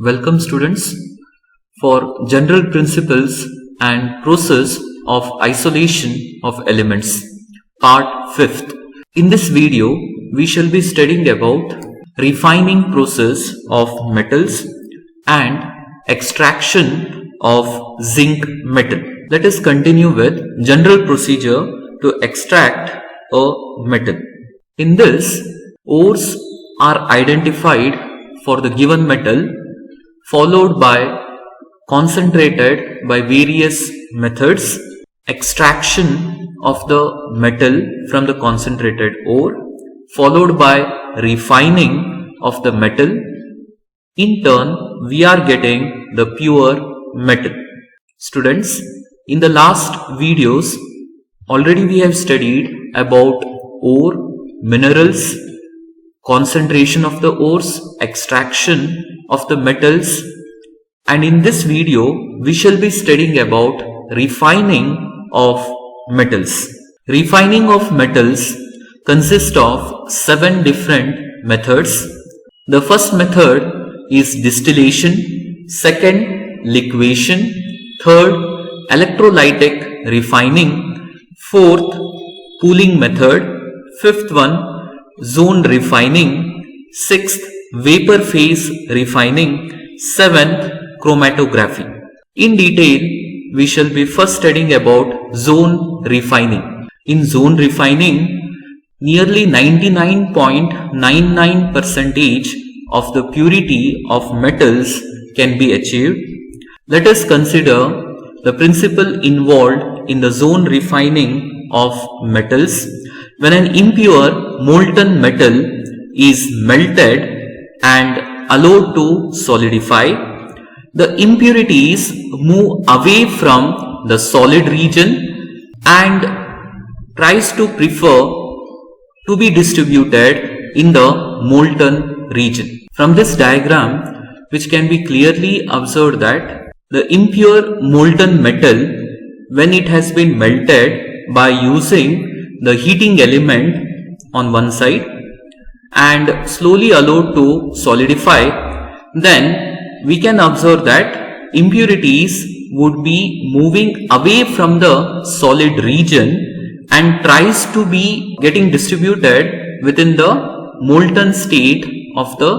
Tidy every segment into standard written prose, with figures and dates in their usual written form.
Welcome students for General Principles and Process of Isolation of Elements, Part 5th. In this video, we shall be studying about refining process of metals and extraction of zinc metal. Let us continue with general procedure to extract a metal. In this, ores are identified for the given metal, followed by concentrated by various methods, extraction of the metal from the concentrated ore, followed by refining of the metal. In turn, we are getting the pure metal. Students, in the last videos, already we have studied about ore, minerals, concentration of the ores, extraction of the metals, and in this video we shall be studying about refining of metals. Refining of metals consists of 7 different methods. The first method is distillation, second liquation, third electrolytic refining, fourth cooling method, fifth one zone refining, sixth vapor phase refining, seventh chromatography. In detail, we shall be first studying about zone refining. In zone refining, nearly 99.99% of the purity of metals can be achieved. Let us consider the principle involved in the zone refining of metals. When an impure molten metal is melted and allowed to solidify, the impurities move away from the solid region and tries to prefer to be distributed in the molten region. From this diagram, which can be clearly observed that the impure molten metal, when it has been melted by using the heating element on one side and slowly allowed to solidify, then we can observe that impurities would be moving away from the solid region and tries to be getting distributed within the molten state of the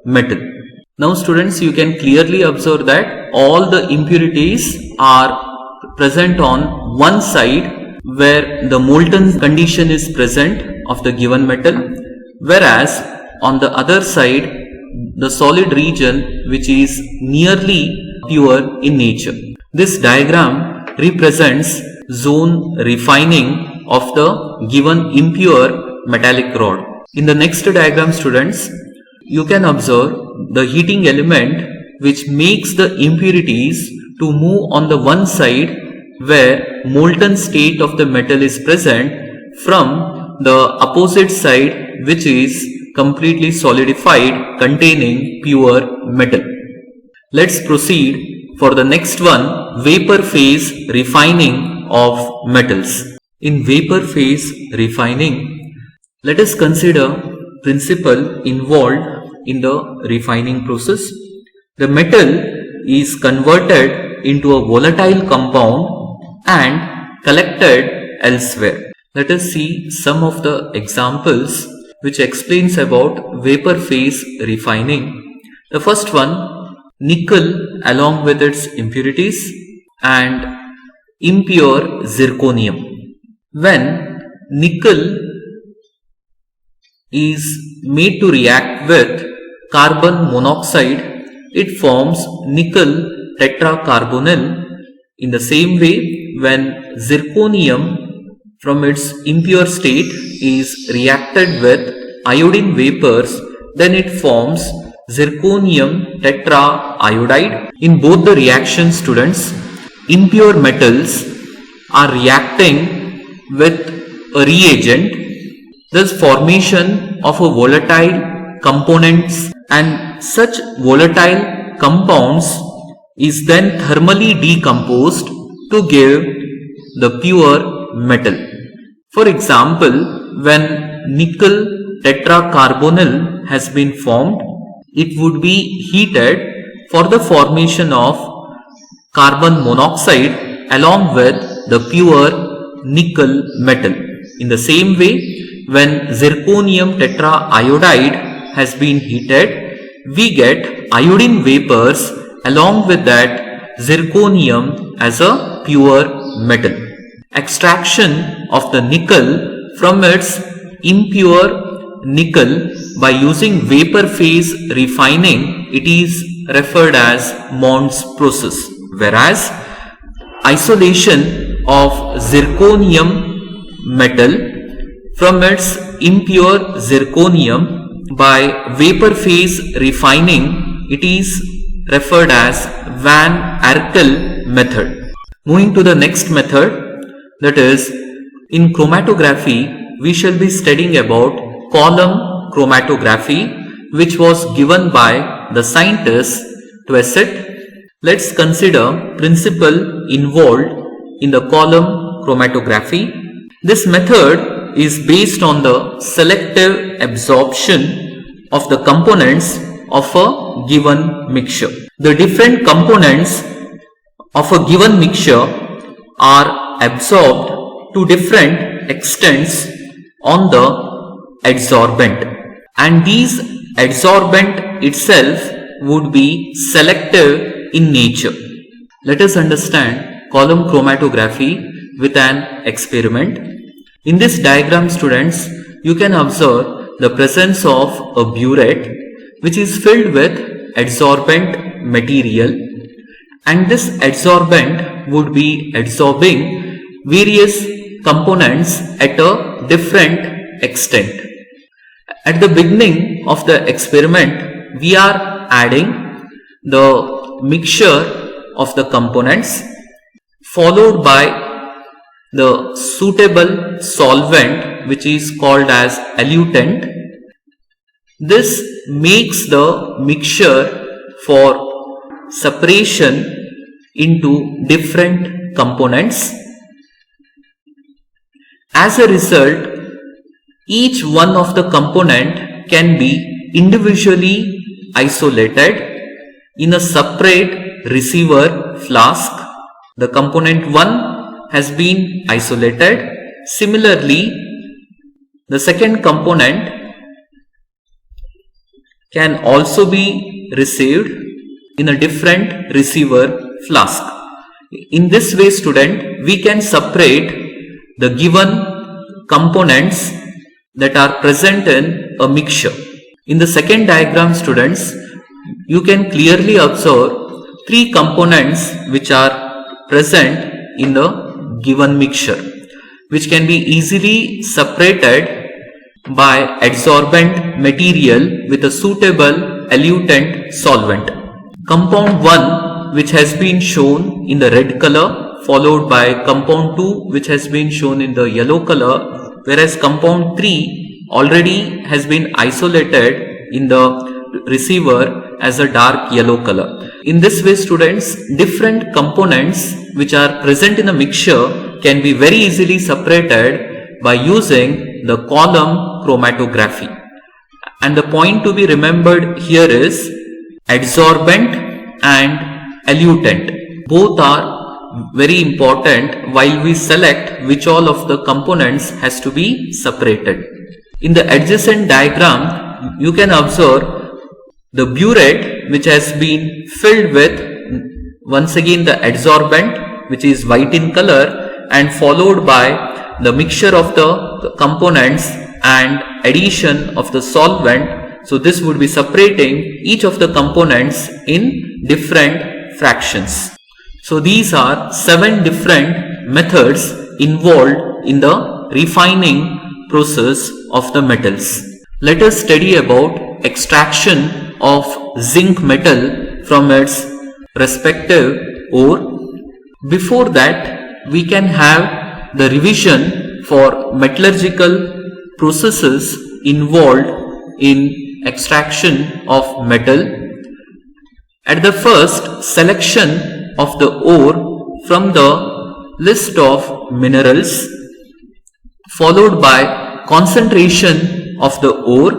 metal. Now students, you can clearly observe that all the impurities are present on one side where the molten condition is present of the given metal, whereas on the other side the solid region which is nearly pure in nature. This diagram represents zone refining of the given impure metallic rod. In the next diagram, students, you can observe the heating element which makes the impurities to move on the one side where molten state of the metal is present from the opposite side which is completely solidified containing pure metal. Let's proceed for the next one, vapor phase refining of metals. In vapor phase refining, let us consider principle involved in the refining process. The metal is converted into a volatile compound and collected elsewhere. Let us see some of the examples which explains about vapor phase refining. The first one, nickel along with its impurities and impure zirconium. When nickel is made to react with carbon monoxide, it forms nickel tetracarbonyl. In the same way, when zirconium from its impure state is reacted with iodine vapors, then it forms zirconium tetraiodide. In both the reactions, students, impure metals are reacting with a reagent, thus formation of a volatile components, and such volatile compounds is then thermally decomposed to give the pure metal. For example, when nickel tetracarbonyl has been formed, it would be heated for the formation of carbon monoxide along with the pure nickel metal. In the same way, when zirconium tetraiodide has been heated, we get iodine vapors along with that zirconium as a pure metal. Extraction of the nickel from its impure nickel by using vapor phase refining, it is referred as Mond's process, whereas isolation of zirconium metal from its impure zirconium by vapor phase refining, it is referred as Van Arkel method. Moving to the next method, that is, in chromatography, we shall be studying about column chromatography, which was given by the scientist Twesset. Let's consider principle involved in the column chromatography. This method is based on the selective absorption of the components of a given mixture. The different components of a given mixture are absorbed to different extents on the adsorbent, and these adsorbent itself would be selective in nature. Let us understand column chromatography with an experiment. In this diagram, students, you can observe the presence of a burette which is filled with adsorbent material, and this adsorbent would be absorbing various components at a different extent. At the beginning of the experiment, we are adding the mixture of the components followed by the suitable solvent which is called as elutent. This makes the mixture for separation into different components. As a result, each one of the component can be individually isolated in a separate receiver flask. The component 1 has been isolated. Similarly, the second component can also be received in a different receiver flask. In this way, student, we can separate the given components that are present in a mixture. In the second diagram, students, you can clearly observe three components which are present in the given mixture, which can be easily separated by adsorbent material with a suitable elutent solvent. Compound 1, which has been shown in the red color, followed by compound 2, which has been shown in the yellow color, whereas compound 3 already has been isolated in the receiver as a dark yellow color. In this way, students, different components which are present in a mixture can be very easily separated by using the column chromatography. And the point to be remembered here is adsorbent and elutent. Both are very important while we select which all of the components has to be separated. In the adjacent diagram, you can observe the burette which has been filled with once again the adsorbent which is white in color, and followed by the mixture of the components and addition of the solvent. So this would be separating each of the components in different fractions. So these are 7 different methods involved in the refining process of the metals. Let us study about extraction of zinc metal from its respective ore. Before that, we can have the revision for metallurgical processes involved in extraction of metal. At the first, selection of the ore from the list of minerals, followed by concentration of the ore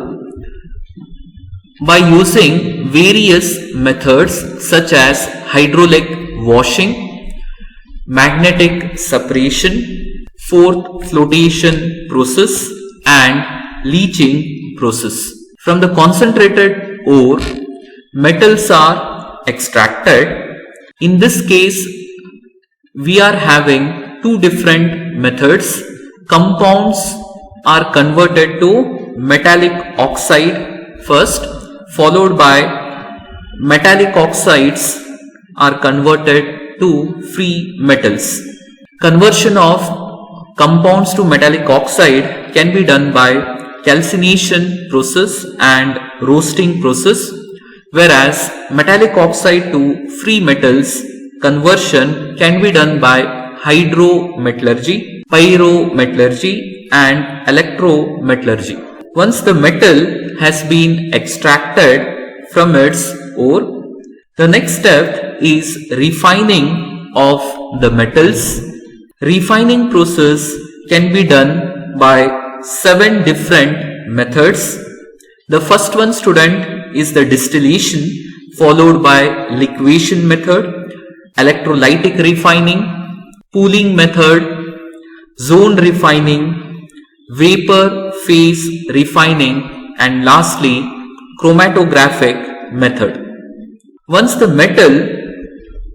by using various methods such as hydraulic washing, magnetic separation, fourth flotation process and leaching process. From the concentrated ore, metals are extracted. In this case, we are having two different methods. Compounds are converted to metallic oxide first, followed by metallic oxides are converted to free metals. Conversion of compounds to metallic oxide can be done by calcination process and roasting process, whereas metallic oxide to free metals conversion can be done by hydrometallurgy, pyrometallurgy and electrometallurgy. Once the metal has been extracted from its ore, the next step is refining of the metals. Refining process can be done by 7 different methods. The first one, student, is the distillation, followed by liquefaction method, electrolytic refining, cooling method, zone refining, vapor phase refining, and lastly chromatographic method. Once the metal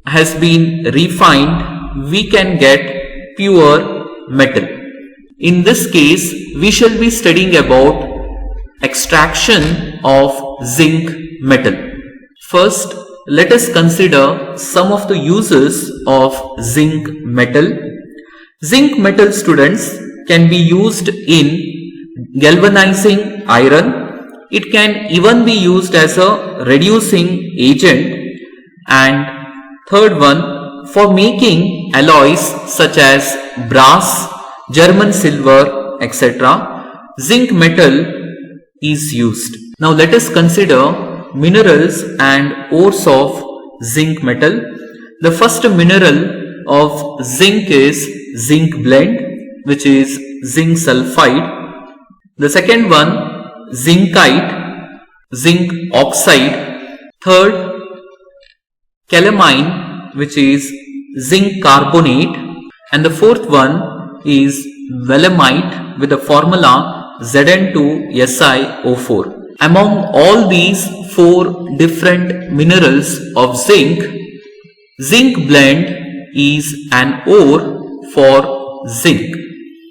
has been refined, we can get pure metal. In this case, we shall be studying about extraction of zinc metal. First, let us consider some of the uses of zinc metal. Zinc metal, students, can be used in galvanizing iron. It can even be used as a reducing agent. And third one, for making alloys such as brass, German silver, etc., zinc metal is used. Now let us consider minerals and ores of zinc metal. The first mineral of zinc is zinc blende, which is zinc sulfide. The second one, zincite, zinc oxide. Third, calamine, which is zinc carbonate. And the fourth one is willemite with the formula Zn2SiO4. Among all these 4 different minerals of zinc, zinc blende is an ore for zinc.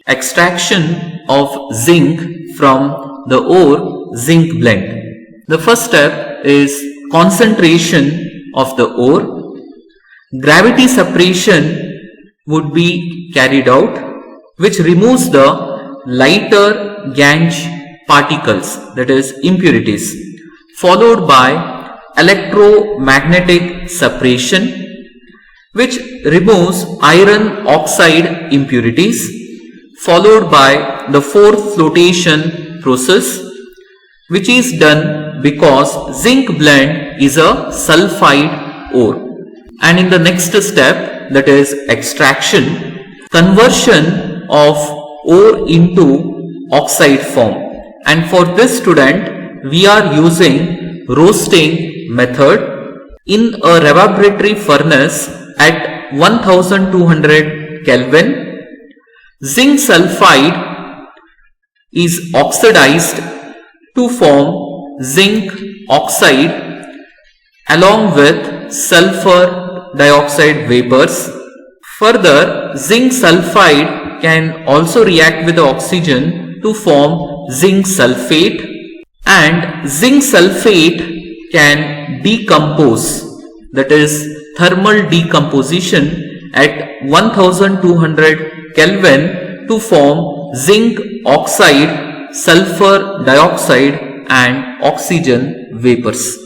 Extraction of zinc from the ore zinc blende. The first step is concentration of the ore. Gravity separation would be carried out, which removes the lighter gangue particles, that is impurities, followed by electromagnetic separation, which removes iron oxide impurities, followed by the fourth flotation process, which is done because zinc blende is a sulfide ore. And in the next step, that is extraction, conversion of ore into oxide form. And for this, student, we are using roasting method in a reverberatory furnace at 1200 Kelvin. Zinc sulfide is oxidized to form zinc oxide along with sulfur dioxide vapors. Further, zinc sulfide can also react with the oxygen to form zinc sulfate, and zinc sulfate can decompose, that is thermal decomposition at 1200 Kelvin to form zinc oxide, sulfur dioxide and oxygen vapors.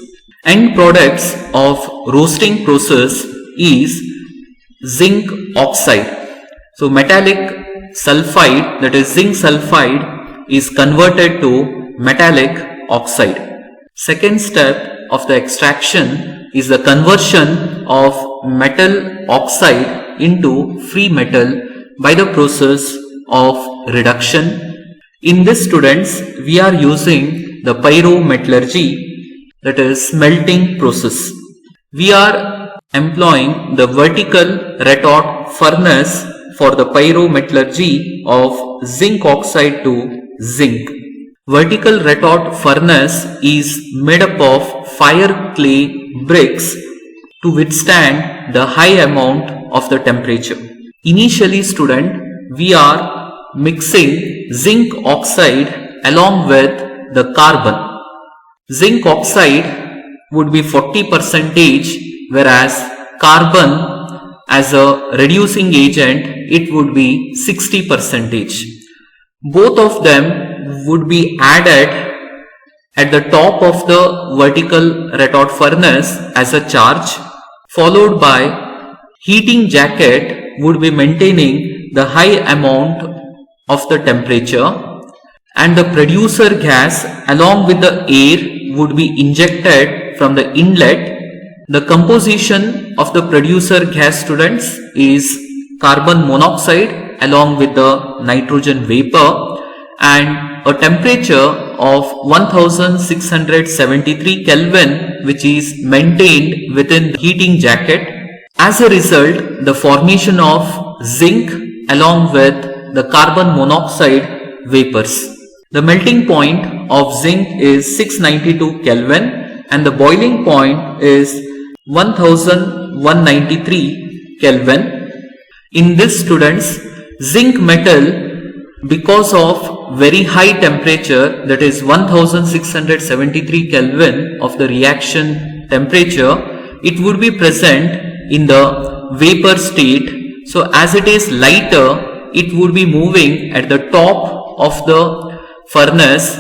End products of roasting process is zinc oxide. So metallic sulfide, that is zinc sulfide, is converted to metallic oxide. Second step of the extraction is the conversion of metal oxide into free metal by the process of reduction. In this, students, we are using the pyrometallurgy, that is smelting process. We are employing the vertical retort furnace for the pyrometallurgy of zinc oxide to zinc. Vertical retort furnace is made up of fire clay bricks to withstand the high amount of the temperature. Initially, student, we are mixing zinc oxide along with the carbon. Zinc oxide would be 40%, whereas carbon as a reducing agent, it would be 60%. Both of them would be added at the top of the vertical retort furnace as a charge, followed by heating jacket would be maintaining the high amount of the temperature, and the producer gas along with the air would be injected from the inlet. The composition of the producer gas, students, is carbon monoxide along with the nitrogen vapor, and a temperature of 1673 Kelvin, which is maintained within the heating jacket. As a result, the formation of zinc along with the carbon monoxide vapors. The melting point of zinc is 692 Kelvin and the boiling point is 1193 Kelvin. In this, students, zinc metal, because of very high temperature, that is 1673 Kelvin of the reaction temperature, it would be present in the vapor state. So as it is lighter, it would be moving at the top of the furnace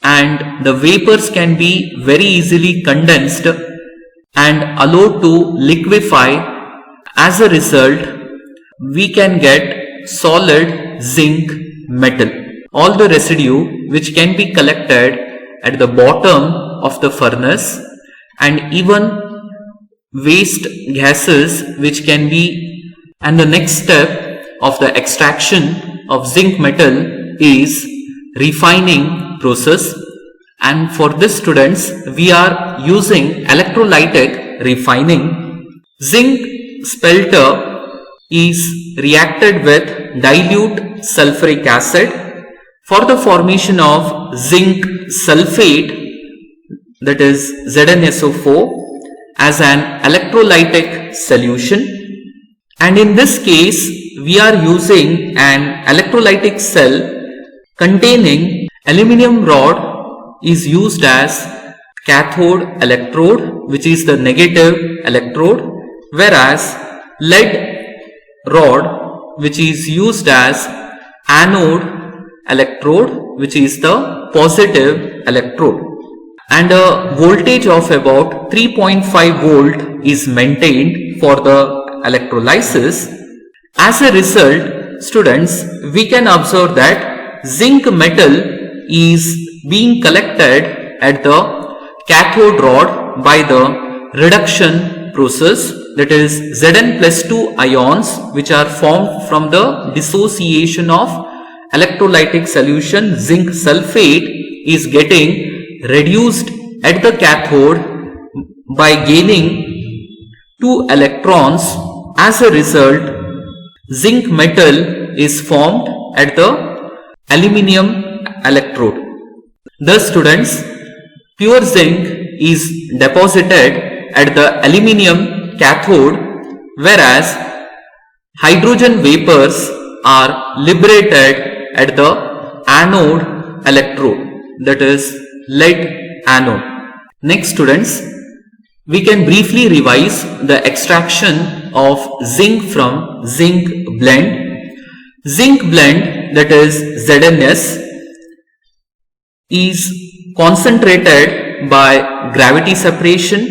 and the vapors can be very easily condensed and allowed to liquefy. As a result, we can get solid zinc metal. All the residue which can be collected at the bottom of the furnace and even waste gases which can be, and the next step of the extraction of zinc metal is refining process, and for this, students, we are using electrolytic refining. Zinc spelter is reacted with dilute sulfuric acid for the formation of zinc sulfate, that is ZnSO4, as an electrolytic solution, and in this case we are using an electrolytic cell containing aluminum rod is used as cathode electrode, which is the negative electrode, whereas lead rod, which is used as anode electrode, which is the positive electrode, and a voltage of about 3.5 volt is maintained for the electrolysis. As a result, students, we can observe that zinc metal is being collected at the cathode rod by the reduction process, that is Zn+2 ions which are formed from the dissociation of electrolytic solution zinc sulfate is getting reduced at the cathode by gaining 2 electrons. As a result, zinc metal is formed at the aluminum electrode. Thus, students, pure zinc is deposited at the aluminum cathode, whereas hydrogen vapors are liberated at the anode electrode, that is lead anode. Next, students, we can briefly revise the extraction of zinc from zinc blend. Zinc blend, that is ZnS, is concentrated by gravity separation,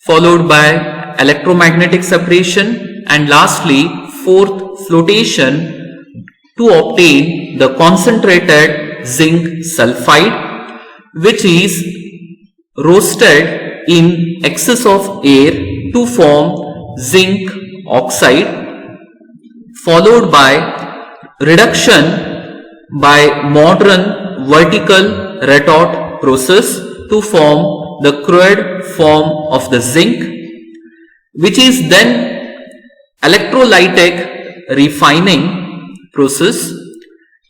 followed by electromagnetic separation, and lastly fourth flotation to obtain the concentrated zinc sulfide, which is roasted in excess of air to form zinc oxide, followed by reduction by modern vertical retort process to form the crude form of the zinc, which is then electrolytic refining process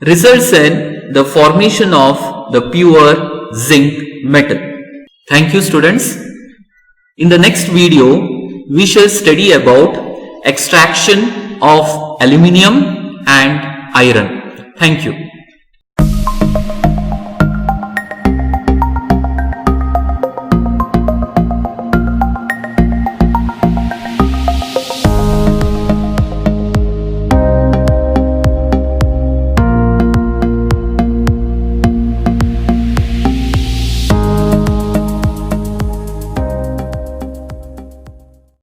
results in the formation of the pure zinc metal. Thank you, students. In the next video, we shall study about extraction of aluminium and iron. Thank you.